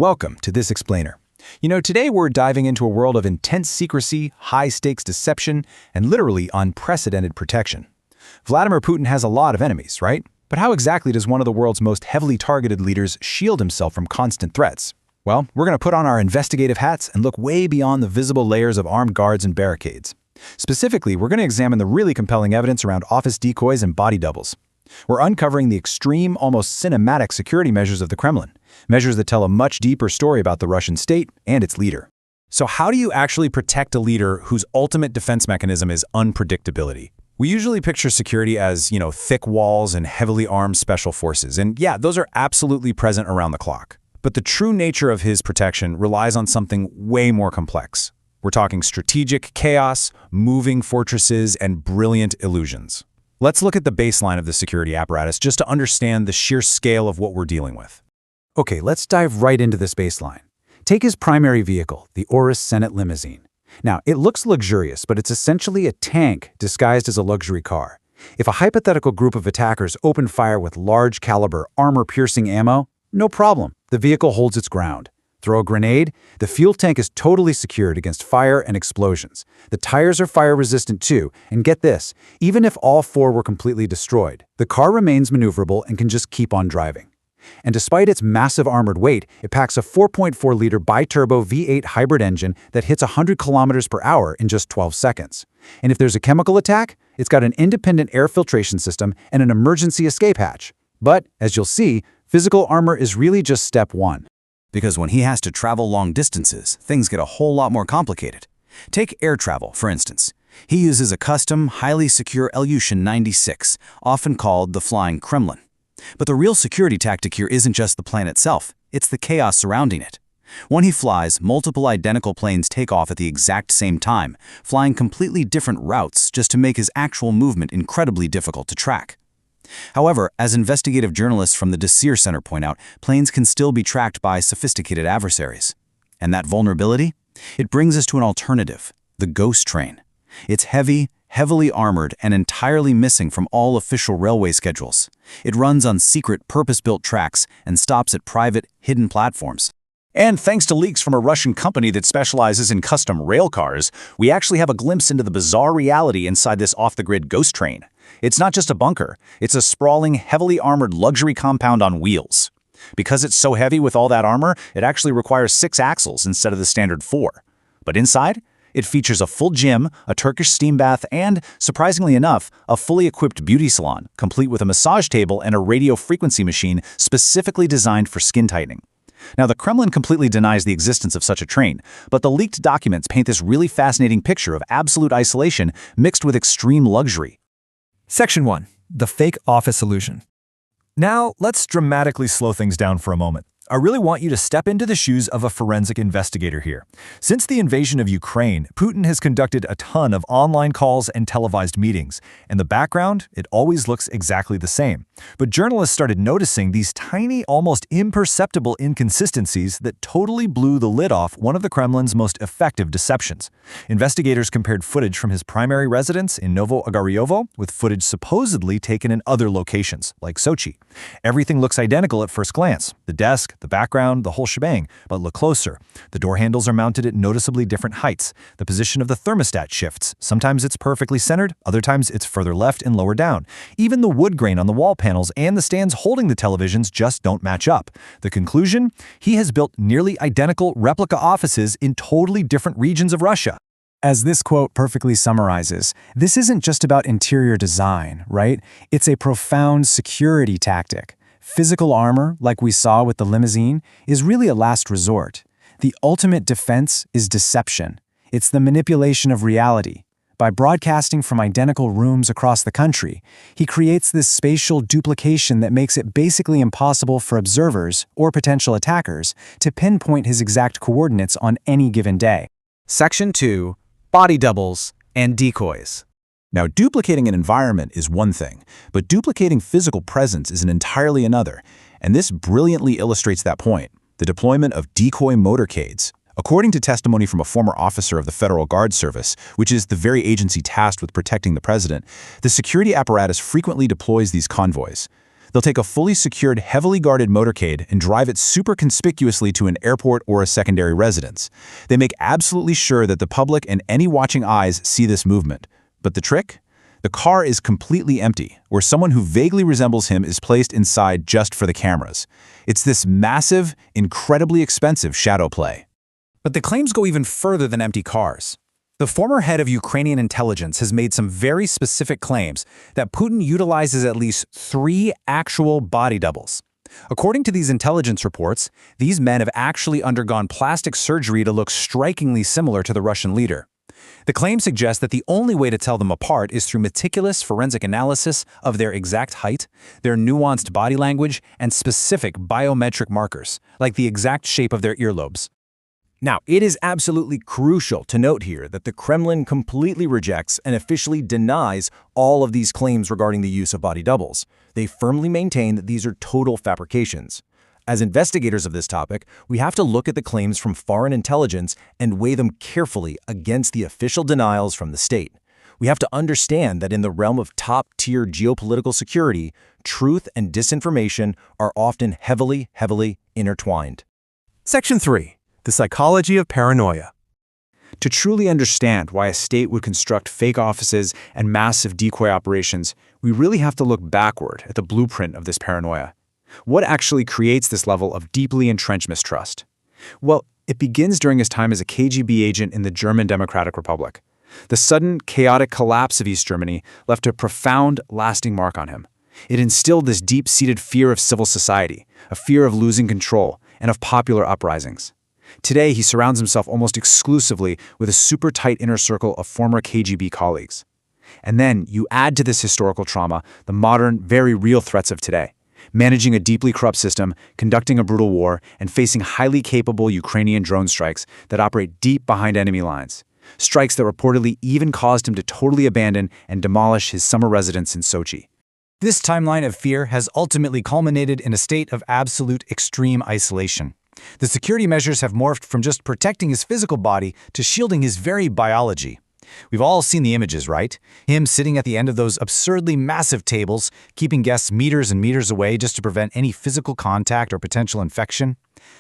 Welcome to This Explainer. Today we're diving into a world of intense secrecy, high-stakes deception, and literally unprecedented protection. Vladimir Putin has a lot of enemies, right? But how exactly does one of the world's most heavily targeted leaders shield himself from constant threats? Well, we're going to put on our investigative hats and look way beyond the visible layers of armed guards and barricades. Specifically, we're going to examine the really compelling evidence around office decoys and body doubles. We're uncovering the extreme, almost cinematic security measures of the Kremlin, measures that tell a much deeper story about the Russian state and its leader. So how do you actually protect a leader whose ultimate defense mechanism is unpredictability? We usually picture security as, thick walls and heavily armed special forces, and yeah, those are absolutely present around the clock. But the true nature of his protection relies on something way more complex. We're talking strategic chaos, moving fortresses, and brilliant illusions. Let's look at the baseline of the security apparatus just to understand the sheer scale of what we're dealing with. Okay, let's dive right into this baseline. Take his primary vehicle, the Oris Senate limousine. Now, it looks luxurious, but it's essentially a tank disguised as a luxury car. If a hypothetical group of attackers open fire with large-caliber, armor-piercing ammo, no problem. The vehicle holds its ground. Throw a grenade, the fuel tank is totally secured against fire and explosions. The tires are fire-resistant too, and get this, even if all four were completely destroyed, the car remains maneuverable and can just keep on driving. And despite its massive armored weight, it packs a 4.4-liter bi-turbo V8 hybrid engine that hits 100 kilometers per hour in just 12 seconds. And if there's a chemical attack, it's got an independent air filtration system and an emergency escape hatch. But, as you'll see, physical armor is really just step one. Because when he has to travel long distances, things get a whole lot more complicated. Take air travel, for instance. He uses a custom, highly secure Ilyushin 96, often called the Flying Kremlin. But the real security tactic here isn't just the plane itself, it's the chaos surrounding it. When he flies, multiple identical planes take off at the exact same time, flying completely different routes just to make his actual movement incredibly difficult to track. However, as investigative journalists from the Desir Center point out, planes can still be tracked by sophisticated adversaries. And that vulnerability? It brings us to an alternative, the ghost train. It's heavy, heavily armored, and entirely missing from all official railway schedules. It runs on secret, purpose-built tracks and stops at private, hidden platforms. And thanks to leaks from a Russian company that specializes in custom rail cars, we actually have a glimpse into the bizarre reality inside this off-the-grid ghost train. It's not just a bunker, it's a sprawling, heavily armored luxury compound on wheels. Because it's so heavy with all that armor, it actually requires 6 axles instead of the standard 4. But inside, it features a full gym, a Turkish steam bath, and, surprisingly enough, a fully equipped beauty salon, complete with a massage table and a radio frequency machine specifically designed for skin tightening. Now, the Kremlin completely denies the existence of such a train, but the leaked documents paint this really fascinating picture of absolute isolation mixed with extreme luxury. Section 1. The Fake Office Illusion. Now, let's dramatically slow things down for a moment. I really want you to step into the shoes of a forensic investigator here. Since the invasion of Ukraine, Putin has conducted a ton of online calls and televised meetings. In the background, it always looks exactly the same. But journalists started noticing these tiny, almost imperceptible inconsistencies that totally blew the lid off one of the Kremlin's most effective deceptions. Investigators compared footage from his primary residence in Novo-Ogaryovo with footage supposedly taken in other locations, like Sochi. Everything looks identical at first glance. The desk, the background, the whole shebang. But look closer. The door handles are mounted at noticeably different heights. The position of the thermostat shifts. Sometimes it's perfectly centered, other times it's further left and lower down. Even the wood grain on the wall panels and the stands holding the televisions just don't match up. The conclusion? He has built nearly identical replica offices in totally different regions of Russia. As this quote perfectly summarizes, this isn't just about interior design, right? It's a profound security tactic. Physical armor, like we saw with the limousine, is really a last resort. The ultimate defense is deception. It's the manipulation of reality. By broadcasting from identical rooms across the country, he creates this spatial duplication that makes it basically impossible for observers, or potential attackers, to pinpoint his exact coordinates on any given day. Section 2. Body doubles and decoys. Now, duplicating an environment is one thing, but duplicating physical presence is an entirely another, and this brilliantly illustrates that point, the deployment of decoy motorcades. According to testimony from a former officer of the Federal Guard Service, which is the very agency tasked with protecting the president, the security apparatus frequently deploys these convoys. They'll take a fully secured, heavily guarded motorcade and drive it super conspicuously to an airport or a secondary residence. They make absolutely sure that the public and any watching eyes see this movement. But the trick? The car is completely empty, where someone who vaguely resembles him is placed inside just for the cameras. It's this massive, incredibly expensive shadow play. But the claims go even further than empty cars. The former head of Ukrainian intelligence has made some very specific claims that Putin utilizes at least 3 actual body doubles. According to these intelligence reports, these men have actually undergone plastic surgery to look strikingly similar to the Russian leader. The claim suggests that the only way to tell them apart is through meticulous forensic analysis of their exact height, their nuanced body language, and specific biometric markers, like the exact shape of their earlobes. Now, it is absolutely crucial to note here that the Kremlin completely rejects and officially denies all of these claims regarding the use of body doubles. They firmly maintain that these are total fabrications. As investigators of this topic, we have to look at the claims from foreign intelligence and weigh them carefully against the official denials from the state. We have to understand that in the realm of top-tier geopolitical security, truth and disinformation are often heavily intertwined. Section 3. The psychology of paranoia. To truly understand why a state would construct fake offices and massive decoy operations, we really have to look backward at the blueprint of this paranoia. What actually creates this level of deeply entrenched mistrust? Well, it begins during his time as a KGB agent in the German Democratic Republic. The sudden, chaotic collapse of East Germany left a profound, lasting mark on him. It instilled this deep-seated fear of civil society, a fear of losing control, and of popular uprisings. Today, he surrounds himself almost exclusively with a super tight inner circle of former KGB colleagues. And then you add to this historical trauma the modern, very real threats of today. Managing a deeply corrupt system, conducting a brutal war, and facing highly capable Ukrainian drone strikes that operate deep behind enemy lines. Strikes that reportedly even caused him to totally abandon and demolish his summer residence in Sochi. This timeline of fear has ultimately culminated in a state of absolute extreme isolation. The security measures have morphed from just protecting his physical body to shielding his very biology. We've all seen the images, right? Him sitting at the end of those absurdly massive tables, keeping guests meters and meters away just to prevent any physical contact or potential infection.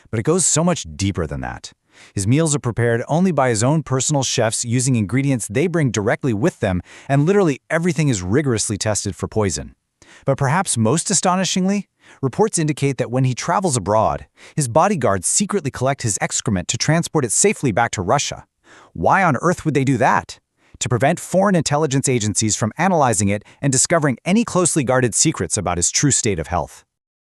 But it goes so much deeper than that. His meals are prepared only by his own personal chefs using ingredients they bring directly with them, and literally everything is rigorously tested for poison. But perhaps most astonishingly, reports indicate that when he travels abroad, his bodyguards secretly collect his excrement to transport it safely back to Russia. Why on earth would they do that? To prevent foreign intelligence agencies from analyzing it and discovering any closely guarded secrets about his true state of health.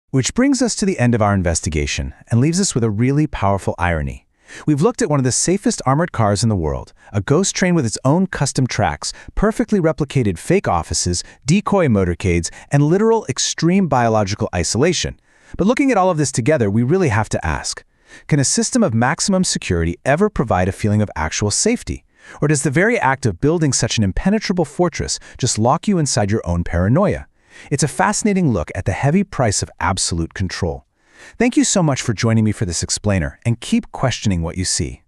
Which brings us to the end of our investigation and leaves us with a really powerful irony. We've looked at one of the safest armored cars in the world, a ghost train with its own custom tracks, perfectly replicated fake offices, decoy motorcades, and literal extreme biological isolation. But looking at all of this together, we really have to ask, can a system of maximum security ever provide a feeling of actual safety? Or does the very act of building such an impenetrable fortress just lock you inside your own paranoia? It's a fascinating look at the heavy price of absolute control. Thank you so much for joining me for this explainer, and keep questioning what you see.